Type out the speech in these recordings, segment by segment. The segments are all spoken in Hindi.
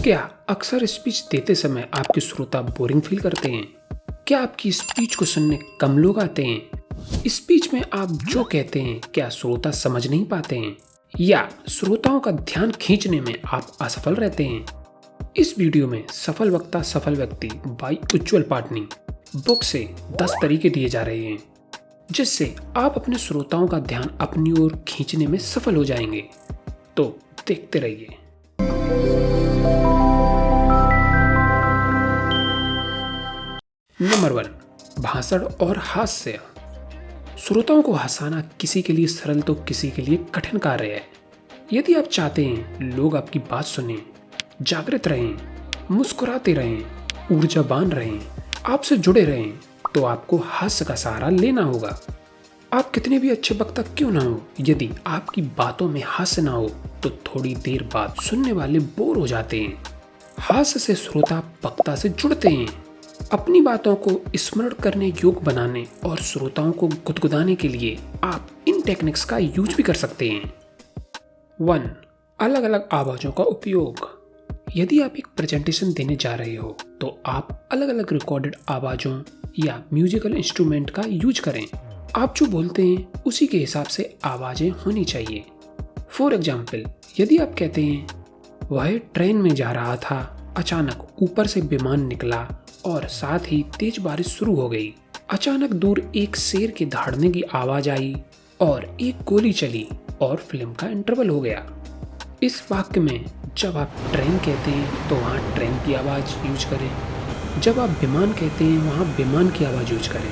क्या अक्सर स्पीच देते समय आपके श्रोता बोरिंग फील करते हैं? क्या आपकी स्पीच को सुनने कम लोग आते हैं? स्पीच में आप जो कहते हैं क्या श्रोता समझ नहीं पाते हैं, या श्रोताओं का ध्यान खींचने में आप असफल रहते हैं? इस वीडियो में सफल वक्ता सफल व्यक्ति बाय उज्ज्वल पाटनी बुक से 10 तरीके दिए जा रहे हैं जिससे आप अपने श्रोताओं का ध्यान अपनी ओर खींचने में सफल हो जाएंगे। तो देखते रहिए। नंबर 1, भाषण और हास्य। श्रोताओं को हंसाना किसी के लिए सरल तो किसी के लिए कठिन कार्य है। यदि आप चाहते हैं लोग आपकी बात सुनें, जागृत रहें, मुस्कुराते रहें, ऊर्जावान रहें, आपसे जुड़े रहें, तो आपको हास्य का सहारा लेना होगा। आप कितने भी अच्छे वक्ता क्यों ना हो, यदि आपकी बातों में हास्य ना हो तो थोड़ी देर बाद सुनने वाले बोर हो जाते हैं। हास्य से श्रोता वक्ता से जुड़ते हैं। अपनी बातों को स्मरण करने योग्य बनाने और श्रोताओं को गुदगुदाने के लिए आप इन टेक्निक्स का यूज भी कर सकते हैं। 1. अलग अलग आवाज़ों का उपयोग। यदि आप एक प्रेजेंटेशन देने जा रहे हो तो आप अलग अलग रिकॉर्डेड आवाज़ों या म्यूजिकल इंस्ट्रूमेंट का यूज करें। आप जो बोलते हैं उसी के हिसाब से आवाज़ें होनी चाहिए। फॉर एग्जाम्पल, यदि आप कहते हैं वह ट्रेन में जा रहा था, अचानक ऊपर से विमान निकला और साथ ही तेज बारिश शुरू हो गई। अचानक दूर एक शेर के दहाड़ने की आवाज आई और एक गोली चली और फिल्म का इंटरवल हो गया। इस वाक्य में जब आप ट्रेन कहते हैं तो वहाँ ट्रेन की आवाज़ यूज करें। जब आप विमान कहते हैं वहाँ विमान की आवाज़ यूज करें।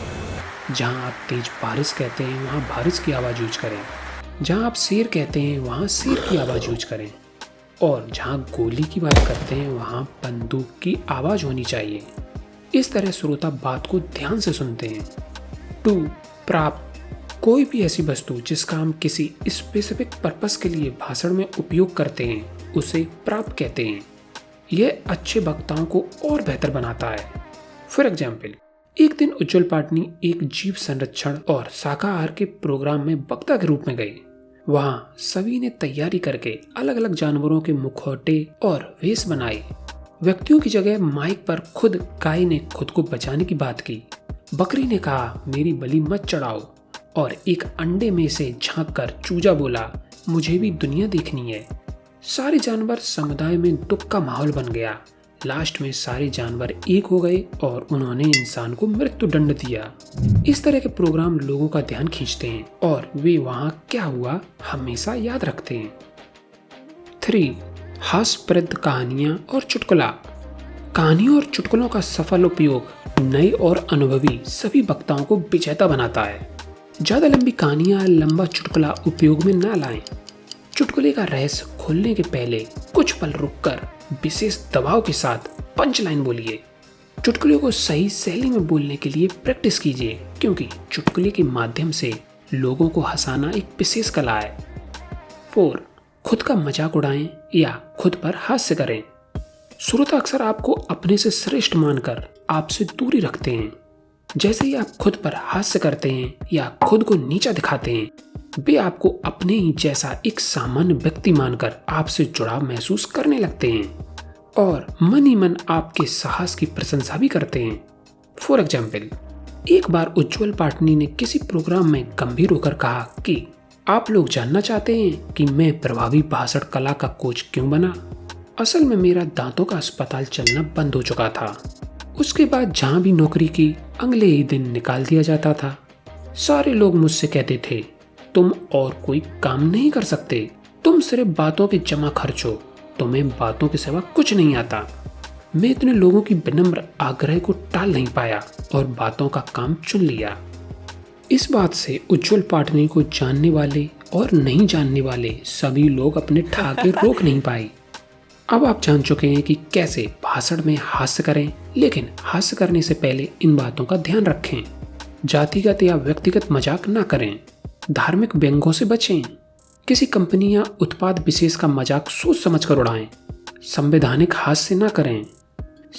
जहाँ आप तेज बारिश कहते हैं वहाँ बारिश की आवाज़ यूज करें। जहाँ आप शेर कहते हैं वहाँ शेर की आवाज़ यूज करें। और जहाँ गोली की बात करते हैं वहाँ बंदूक की आवाज़ होनी चाहिए। इस तरह श्रोता बात को ध्यान से सुनते हैं। 2. प्राप्त। कोई भी ऐसी वस्तु जिसका हम किसी स्पेसिफिक पर्पस के लिए भाषण में उपयोग करते हैं उसे प्राप्त कहते हैं। यह अच्छे वक्ताओं को और बेहतर बनाता है। फॉर एग्जाम्पल, एक दिन उज्ज्वल पाटनी एक जीव संरक्षण और शाकाहार के प्रोग्राम में वक्ता के रूप में गए। वहाँ सभी ने तैयारी करके अलग अलग जानवरों के मुखौटे और वेश बनाए। व्यक्तियों की जगह माइक पर खुद गाय ने खुद को बचाने की बात की। बकरी ने कहा मेरी बलि मत चढ़ाओ, और एक अंडे में से झांककर चूजा बोला मुझे भी दुनिया देखनी है। सारे जानवर समुदाय में दुख का माहौल बन गया। लास्ट में सारे जानवर एक हो गए और उन्होंने इंसान को मृत्यु दंड दिया। इस तरह के प्रोग्राम लोगों का ध्यान खींचते हैं और वे वहाँ क्या हुआ हमेशा याद रखते हैं। 3. हास्यप्रद कहानियाँ और चुटकुला। कहानियों और चुटकुलों का सफल उपयोग नए और अनुभवी सभी वक्ताओं को विजेता बनाता है। ज़्यादा लंबी कहानियाँ या लंबा चुटकुला उपयोग में न लाएं। चुटकुले का रहस्य खोलने के पहले कुछ पल रुककर विशेष दबाव के साथ पंच लाइन बोलिए। चुटकुले को सही शैली में बोलने के लिए प्रैक्टिस कीजिए, क्योंकि चुटकुले के माध्यम से लोगों को हंसाना एक विशेष कला है। 4. खुद का मजाक उड़ाएं या खुद पर हास्य करें। श्रोता अक्सर आपको अपने से श्रेष्ठ मानकर आपसे दूरी रखते हैं। जैसे ही आप खुद पर हास्य करते हैं या खुद को नीचा दिखाते हैं, वे आपको अपने ही जैसा एक सामान्य व्यक्ति मानकर आपसे जुड़ाव महसूस करने लगते हैं और मन ही मन आपके साहस की प्रशंसा भी करते हैं। फॉर एग्जाम्पल, एक बार उज्ज्वल पाटनी ने किसी प्रोग्राम में गंभीर होकर कहा कि आप लोग जानना चाहते हैं कि मैं प्रभावी भाषण कला का कोच क्यों बना? असल में मेरा दांतों का अस्पताल चलना बंद हो चुका था। उसके बाद जहाँ भी नौकरी की अगले ही दिन निकाल दिया जाता था। सारे लोग मुझसे कहते थे तुम और कोई काम नहीं कर सकते, तुम सिर्फ बातों के जमा खर्च हो, तुम्हें बातों के सिवा कुछ नहीं आता। मैं इतने लोगों की विनम्र आग्रह को टाल नहीं पाया और बातों का काम चुन लिया। इस बात से उज्ज्वल पाटनी को जानने वाले और नहीं जानने वाले सभी लोग अपने ठहाके रोक नहीं पाए। अब आप जान चुके हैं कि कैसे भाषण में हास्य करें, लेकिन हास्य करने से पहले इन बातों का ध्यान रखें। जातिगत या व्यक्तिगत मजाक न करें। धार्मिक व्यंग्यों से बचें। किसी कंपनी या उत्पाद विशेष का मजाक सोच समझकर उड़ाएं। संवैधानिक हास्य न करें।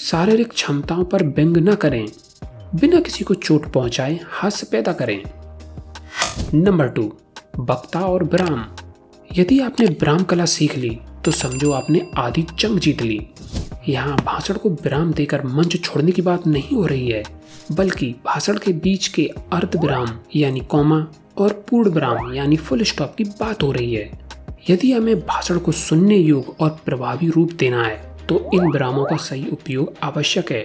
शारीरिक क्षमताओं पर व्यंग न करें। बिना किसी को चोट पहुंचाए हास्य पैदा करें। नंबर 2, वक्ता और विराम। यदि आपने विराम कला सीख ली तो समझो आपने आधी जंग जीत ली। यहाँ भाषण को विराम देकर मंच छोड़ने की बात नहीं हो रही है, बल्कि भाषण के बीच के अर्ध विराम यानी कॉमा और पूर्ण विराम यानी फुल स्टॉप की बात हो रही है। यदि हमें भाषण को सुनने योग्य और प्रभावी रूप देना है तो इन विरामों का सही उपयोग आवश्यक है।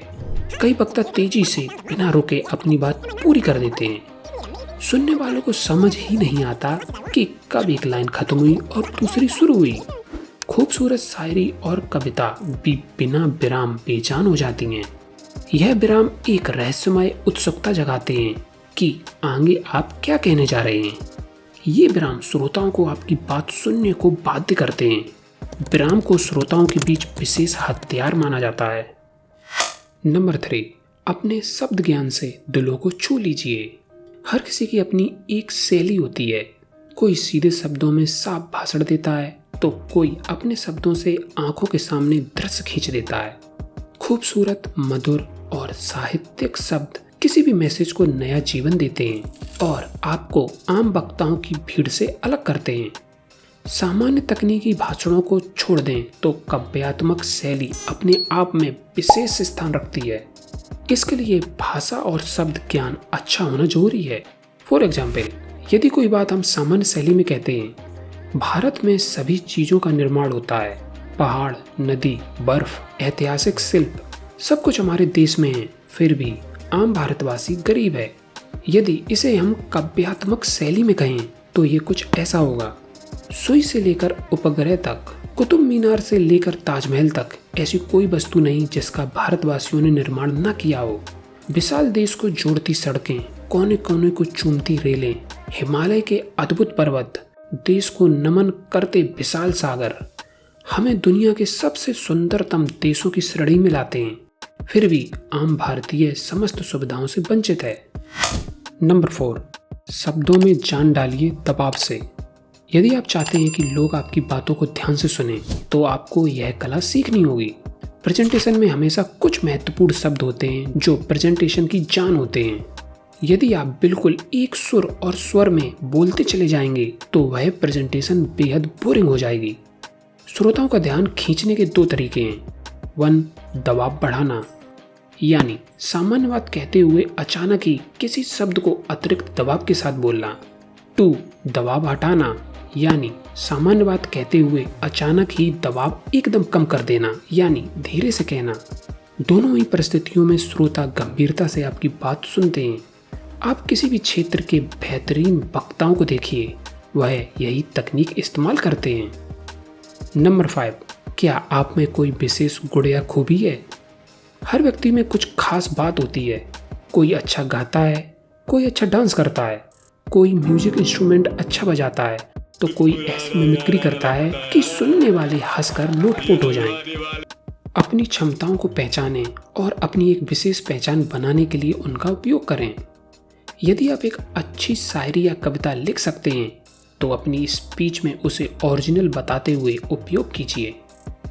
कई वक्ता तेजी से बिना रुके अपनी बात पूरी कर देते हैं। सुनने वालों को समझ ही नहीं आता कि कब एक लाइन खत्म हुई और दूसरी शुरू हुई। खूबसूरत शायरी और कविता भी बिना विराम बेजान हो जाती हैं। यह विराम एक रहस्यमय उत्सुकता जगाते हैं कि आगे आप क्या कहने जा रहे हैं। ये विराम श्रोताओं को आपकी बात सुनने को बाध्य करते हैं। विराम को श्रोताओं के बीच विशेष हथियार माना जाता है। नंबर 3, अपने शब्द ज्ञान से दिलों को छू लीजिए। हर किसी की अपनी एक शैली होती है। कोई सीधे शब्दों में साफ भाषण देता है तो कोई अपने शब्दों से आंखों के सामने दृश्य खींच देता है। खूबसूरत, मधुर और साहित्यिक शब्द किसी भी मैसेज को नया जीवन देते हैं और आपको आम वक्ताओं की भीड़ से अलग करते हैं। सामान्य तकनीकी भाषणों को छोड़ दें तो काव्यात्मक शैली अपने आप में विशेष स्थान रखती है। इसके लिए भाषा और शब्द ज्ञान अच्छा होना जरूरी है। फॉर एग्जाम्पल, यदि कोई बात हम सामान्य शैली में कहते हैं, भारत में सभी चीजों का निर्माण होता है, पहाड़, नदी, बर्फ, ऐतिहासिक शिल्प, सब कुछ हमारे देश में है, फिर भी आम भारतवासी गरीब है। यदि इसे हम काव्यात्मक शैली में कहें तो ये कुछ ऐसा होगा। सुई से लेकर उपग्रह तक, कुतुब मीनार से लेकर ताजमहल तक ऐसी कोई वस्तु नहीं जिसका भारतवासियों ने निर्माण न किया हो। विशाल देश को जोड़ती सड़कें, कोने कोने को चूमती रेलें, हिमालय के अद्भुत पर्वत, देश को नमन करते विशाल सागर हमें दुनिया के सबसे सुंदरतम देशों की श्रेणी में लाते हैं। फिर भी आम भारतीय समस्त सुविधाओं से वंचित है। नंबर 4, शब्दों में जान डालिए दबाव से। यदि आप चाहते हैं कि लोग आपकी बातों को ध्यान से सुने तो आपको यह कला सीखनी होगी। प्रेजेंटेशन में हमेशा कुछ महत्वपूर्ण शब्द होते हैं जो प्रेजेंटेशन की जान होते हैं। यदि आप बिल्कुल एक सुर और स्वर में बोलते चले जाएंगे तो वह प्रेजेंटेशन बेहद बोरिंग हो जाएगी। श्रोताओं का ध्यान खींचने के 2 तरीके हैं। 1, दबाव बढ़ाना, यानी सामान्य बात कहते हुए अचानक ही किसी शब्द को अतिरिक्त दबाव के साथ बोलना। 2, दबाव हटाना, यानी सामान्य बात कहते हुए अचानक ही दबाव एकदम कम कर देना, यानी धीरे से कहना। दोनों ही परिस्थितियों में श्रोता गंभीरता से आपकी बात सुनते हैं। आप किसी भी क्षेत्र के बेहतरीन वक्ताओं को देखिए, वह यही तकनीक इस्तेमाल करते हैं। नंबर 5, क्या आप में कोई विशेष गुण या खूबी है? हर व्यक्ति में कुछ खास बात होती है। कोई अच्छा गाता है, कोई अच्छा डांस करता है, कोई म्यूजिक इंस्ट्रूमेंट अच्छा बजाता है, तो कोई ऐसी मिमिक्री करता है कि सुनने वाले हंसकर लोटपोट हो जाएं। अपनी क्षमताओं को पहचानें और अपनी एक विशेष पहचान बनाने के लिए उनका उपयोग करें। यदि आप एक अच्छी शायरी या कविता लिख सकते हैं तो अपनी स्पीच में उसे ओरिजिनल बताते हुए उपयोग कीजिए।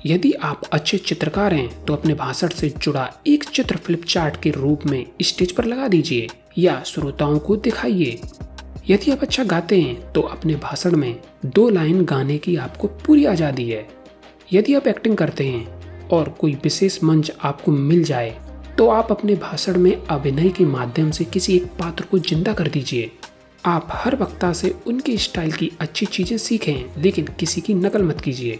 यदि आप अच्छे चित्रकार हैं तो अपने भाषण से जुड़ा एक चित्र फ्लिप चार्ट के रूप में स्टेज पर लगा दीजिए या श्रोताओं को दिखाइए। यदि आप अच्छा गाते हैं तो अपने भाषण में 2 लाइन गाने की आपको पूरी आज़ादी है। यदि आप एक्टिंग करते हैं और कोई विशेष मंच आपको मिल जाए तो आप अपने भाषण में अभिनय के माध्यम से किसी एक पात्र को जिंदा कर दीजिए। आप हर वक्ता से उनके स्टाइल की अच्छी चीज़ें सीखें, लेकिन किसी की नकल मत कीजिए।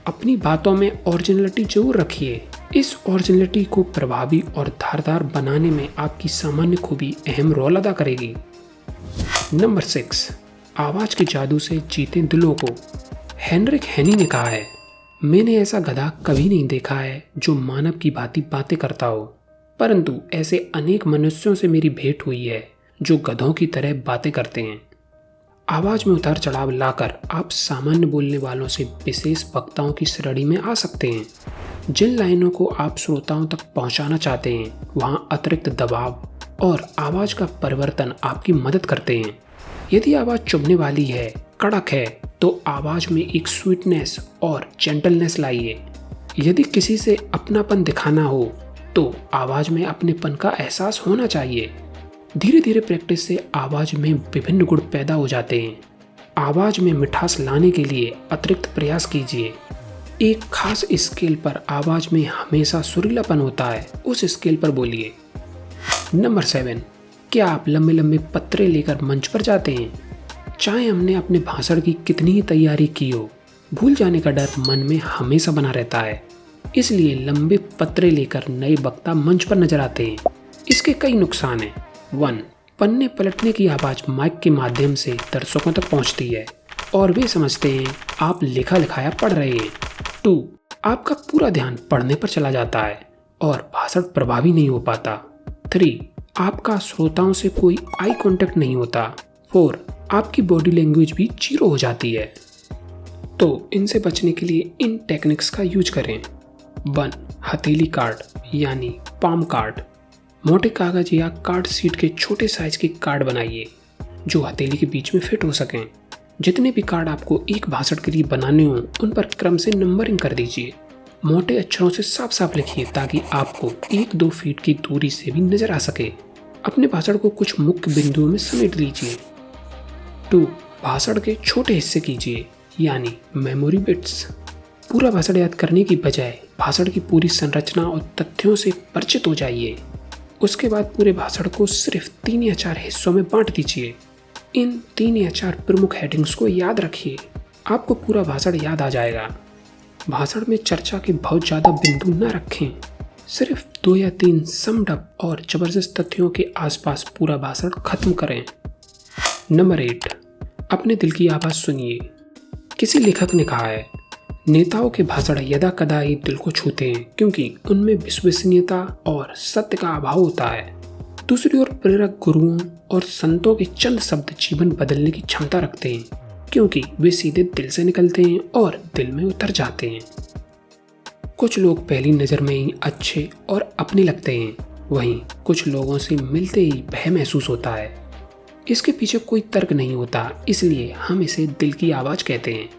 अपनी बातों में ओरिजिनलिटी जरूर रखिए। इस ओरिजिनलिटी को प्रभावी और धारदार बनाने में आपकी सामान्य खूबी अहम रोल अदा करेगी। नंबर 6, आवाज़ के जादू से जीतें दिलों को। हेनरिक हेनी ने कहा है, मैंने ऐसा गधा कभी नहीं देखा है जो मानव की भांति बातें करता हो, परंतु ऐसे अनेक मनुष्यों से मेरी भेंट हुई है जो गधों की तरह बातें करते हैं। आवाज़ में उतार चढ़ाव लाकर आप सामान्य बोलने वालों से विशेष वक्ताओं की श्रेणी में आ सकते हैं। जिन लाइनों को आप श्रोताओं तक पहुंचाना चाहते हैं वहां अतिरिक्त दबाव और आवाज़ का परिवर्तन आपकी मदद करते हैं। यदि आवाज़ चुभने वाली है, कड़क है, तो आवाज़ में एक स्वीटनेस और जेंटलनेस लाइए। यदि किसी से अपनापन दिखाना हो तो आवाज़ में अपनेपन का एहसास होना चाहिए। धीरे धीरे प्रैक्टिस से आवाज़ में विभिन्न गुण पैदा हो जाते हैं। आवाज़ में मिठास लाने के लिए अतिरिक्त प्रयास कीजिए। एक खास स्केल पर आवाज में हमेशा सुरीलापन होता है, उस स्केल पर बोलिए। नंबर 7, क्या आप लंबे लंबे पत्रे लेकर मंच पर जाते हैं? चाहे हमने अपने भाषण की कितनी ही तैयारी की हो, भूल जाने का डर मन में हमेशा बना रहता है। इसलिए लंबे पत्रे लेकर नए वक्ता मंच पर नजर आते हैं। इसके कई नुकसान हैं। 1, पन्ने पलटने की आवाज़ माइक के माध्यम से दर्शकों तक पहुंचती है और वे समझते हैं आप लिखा लिखाया पढ़ रहे हैं। 2, आपका पूरा ध्यान पढ़ने पर चला जाता है और भाषण प्रभावी नहीं हो पाता। 3, आपका श्रोताओं से कोई आई कांटेक्ट नहीं होता। 4, आपकी बॉडी लैंग्वेज भी जीरो हो जाती है। तो इनसे बचने के लिए इन टेक्निक्स का यूज करें। 1, हथेली कार्ड यानी पाम कार्ड। मोटे कागज या कार्ड शीट के छोटे साइज के कार्ड बनाइए जो हथेली के बीच में फिट हो सकें। जितने भी कार्ड आपको एक भाषण के लिए बनाने हों, उन पर क्रम से नंबरिंग कर दीजिए। मोटे अक्षरों से साफ साफ लिखिए ताकि आपको 1-2 फीट की दूरी से भी नजर आ सके। अपने भाषण को कुछ मुख्य बिंदुओं में समेट लीजिए। 2, भाषण के छोटे हिस्से कीजिए यानी मेमोरी बिट्स। पूरा भाषण याद करने की बजाय भाषण की पूरी संरचना और तथ्यों से परिचित हो जाइए। उसके बाद पूरे भाषण को सिर्फ 3 या 4 हिस्सों में बांट दीजिए। इन 3 या 4 प्रमुख हेडिंग्स को याद रखिए, आपको पूरा भाषण याद आ जाएगा। भाषण में चर्चा के बहुत ज़्यादा बिंदु न रखें, सिर्फ 2 या 3 समड अप और जबरदस्त तथ्यों के आसपास पूरा भाषण खत्म करें। नंबर 8, अपने दिल की आवाज़ सुनिए। किसी लेखक ने कहा है, नेताओं के भाषण यदा कदा ही दिल को छूते हैं क्योंकि उनमें विश्वसनीयता और सत्य का अभाव होता है। दूसरी ओर प्रेरक गुरुओं और संतों के चंद शब्द जीवन बदलने की क्षमता रखते हैं क्योंकि वे सीधे दिल से निकलते हैं और दिल में उतर जाते हैं। कुछ लोग पहली नज़र में ही अच्छे और अपने लगते हैं, वहीं कुछ लोगों से मिलते ही भय महसूस होता है। इसके पीछे कोई तर्क नहीं होता, इसलिए हम इसे दिल की आवाज़ कहते हैं।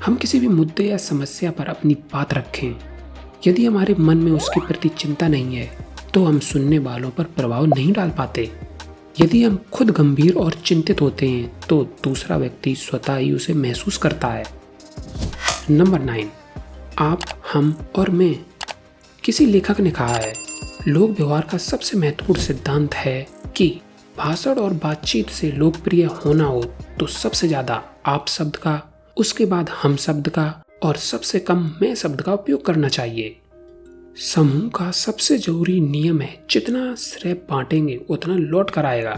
हम किसी भी मुद्दे या समस्या पर अपनी बात रखें। यदि हमारे मन में उसके प्रति चिंता नहीं है तो हम सुनने वालों पर प्रभाव नहीं डाल पाते। यदि हम खुद गंभीर और चिंतित होते हैं तो दूसरा व्यक्ति स्वतः ही उसे महसूस करता है। नंबर 9, आप, हम और मैं। किसी लेखक ने कहा है, लोक व्यवहार का सबसे महत्वपूर्ण सिद्धांत है कि भाषण और बातचीत से लोकप्रिय होना हो तो सबसे ज़्यादा आप शब्द का, उसके बाद हम शब्द का और सबसे कम मैं शब्द का उपयोग करना चाहिए। समूह का सबसे जरूरी नियम है, जितना श्रेय बांटेंगे उतना लौट कर आएगा।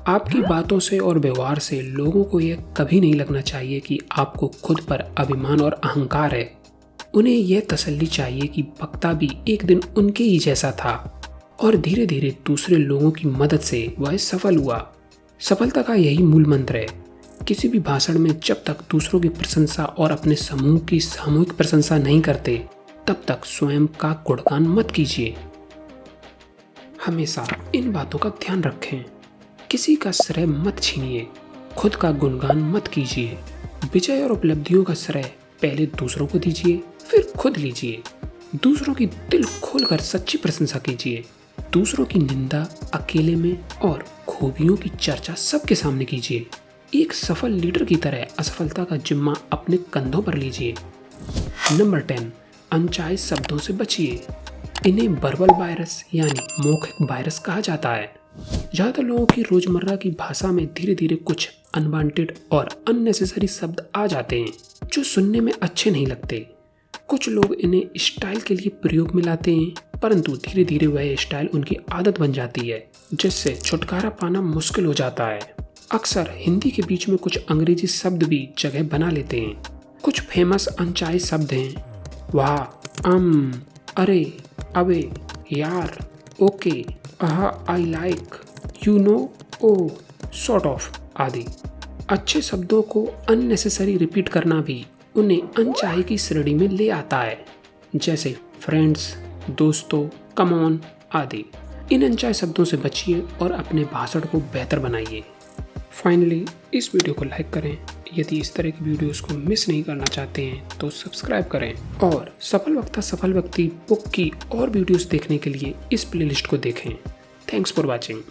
आपकी बातों से और व्यवहार से लोगों को यह कभी नहीं लगना चाहिए कि आपको खुद पर अभिमान और अहंकार है। उन्हें यह तसल्ली चाहिए कि वक्ता भी एक दिन उनके ही जैसा था और धीरे धीरे दूसरे लोगों की मदद से वह सफल हुआ। सफलता का यही मूल मंत्र है। किसी भी भाषण में जब तक दूसरों की प्रशंसा और अपने समूह की सामूहिक प्रशंसा नहीं करते, तब तक स्वयं का गुणगान मत कीजिए। हमेशा इन बातों का ध्यान रखें। किसी का श्रेय मत छीनिए, खुद का गुणगान मत कीजिए। विजय और उपलब्धियों का श्रेय पहले दूसरों को दीजिए, फिर खुद लीजिए। दूसरों की दिल खोलकर सच्ची प्रशंसा कीजिए। दूसरों की निंदा अकेले में और खूबियों की चर्चा सबके सामने कीजिए। एक सफल लीडर की तरह असफलता का जिम्मा अपने कंधों पर लीजिए। नंबर 10, अनचाहे शब्दों से बचिए। इन्हें वर्बल वायरस यानी मौखिक वायरस कहा जाता है। ज़्यादातर लोगों की रोजमर्रा की भाषा में धीरे धीरे कुछ अनवांटेड और अननेसेसरी शब्द आ जाते हैं जो सुनने में अच्छे नहीं लगते। कुछ लोग इन्हें स्टाइल के लिए प्रयोग में लाते हैं, परंतु धीरे धीरे वह स्टाइल उनकी आदत बन जाती है, जिससे छुटकारा पाना मुश्किल हो जाता है। अक्सर हिंदी के बीच में कुछ अंग्रेजी शब्द भी जगह बना लेते हैं। कुछ फेमस अनचाहे शब्द हैं, वाह, अरे, अबे, यार, okay, I like, you know, oh, sort of आदि। अच्छे शब्दों को अननेसेसरी रिपीट करना भी उन्हें अनचाहे की श्रेणी में ले आता है, जैसे फ्रेंड्स, दोस्तों, कम ऑन आदि। इन अनचाहे शब्दों से बचिए और अपने भाषण को बेहतर बनाइए। फाइनली इस वीडियो को लाइक करें। यदि इस तरह की वीडियोस को मिस नहीं करना चाहते हैं तो सब्सक्राइब करें और सफल वक्ता सफल व्यक्ति बुक की और वीडियोस देखने के लिए इस प्लेलिस्ट को देखें। Thanks for watching.